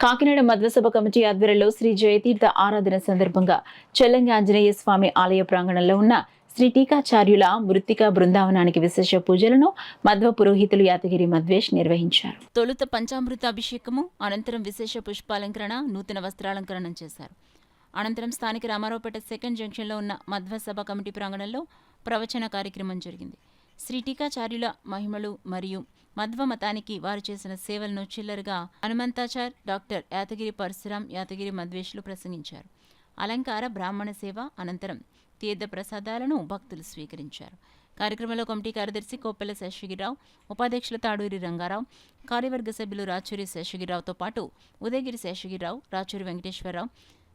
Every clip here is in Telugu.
కాకినాడ మధ్వసభ కమిటీ ఆధ్వర్యంలో శ్రీ జయతీర్థ ఆరాధన సందర్భంగా చెల్లంగి ఆంజనేయ స్వామి ఆలయ ప్రాంగణంలో ఉన్న శ్రీ టీకాచార్యుల మృత్తికా బృందావనానికి విశేష పూజలను మధ్వ పురోహితులు యాతగిరి మధ్వేష్ నిర్వహించారు. తొలుత పంచామృత అభిషేకము, అనంతరం విశేష పుష్పాలంకరణ, నూతన వస్త్రాలంకరణం చేశారు. అనంతరం స్థానిక రామారావుపేట సెకండ్ జంక్షన్లో ఉన్న మధ్వసభ కమిటీ ప్రాంగణంలో ప్రవచన కార్యక్రమం జరిగింది. శ్రీ టీకాచార్యుల మహిమలు మరియు మధ్వ మతానికి వారు చేసిన సేవలను చిల్లరగా హనుమంతాచార్, డాక్టర్ యాతగిరి పరశురాం, యాతగిరి మధ్వేష్లు ప్రసంగించారు. అలంకార బ్రాహ్మణ సేవ అనంతరం తీర్థ ప్రసాదాలను భక్తులు స్వీకరించారు. కార్యక్రమంలో కమిటీ కార్యదర్శి కోపెల్ల శేషగిరిరావు, ఉపాధ్యక్షులు తాడూరి రంగారావు, కార్యవర్గ సభ్యులు రాచూరి శేషగిరిరావుతో పాటు ఉదయగిరి శేషగిరిరావు, రాచూరి వెంకటేశ్వరరావు,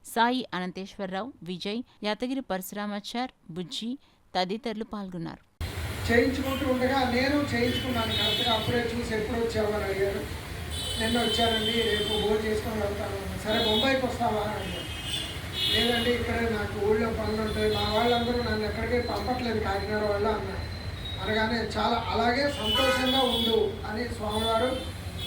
సాయి అనంతేశ్వరరావు, విజయ్, యాతగిరి పరశురామాచార్, బుజ్జి తదితరులు పాల్గొన్నారు. చేయించుకుంటూ ఉండగా నేను చేయించుకున్నాను. కరెక్ట్గా అప్పుడే చూసి ఎప్పుడు వచ్చావని అడిగారు. నిన్న వచ్చానండి, రేపు భోజనం చేసుకొని వెళ్తాను. సరే బొంబాయికి వస్తావా అని అడిగారు. లేదండి, ఇక్కడే నాకు ఊళ్ళో పనులు ఉంటాయి, మా వాళ్ళందరూ నన్ను ఎక్కడికి పంపట్లేదు కాకినాడ వాళ్ళు అన్నారు. అనగానే చాలా అలాగే సంతోషంగా ఉండు అని స్వామివారు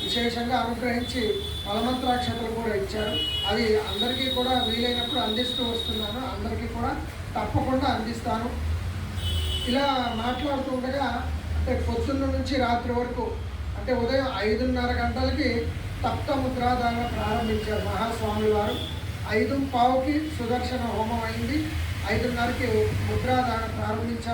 విశేషంగా అనుగ్రహించి బలమంత్రాక్షతలు కూడా ఇచ్చారు. అది అందరికీ కూడా వీలైనప్పుడు అందిస్తూ వస్తున్నాను. అందరికీ కూడా తప్పకుండా అందిస్తాను. ఇలా మాట్లాడుతూ ఉండగా అంటే పొద్దున్న నుంచి రాత్రి వరకు అంటే ఉదయం 5:30 గంటలకి తప్త ముద్రాధారణ ప్రారంభించారు మహాస్వామి వారు. 5:15కి సుదర్శన హోమం అయింది. 5:30కి ముద్రాధారణ ప్రారంభించారు.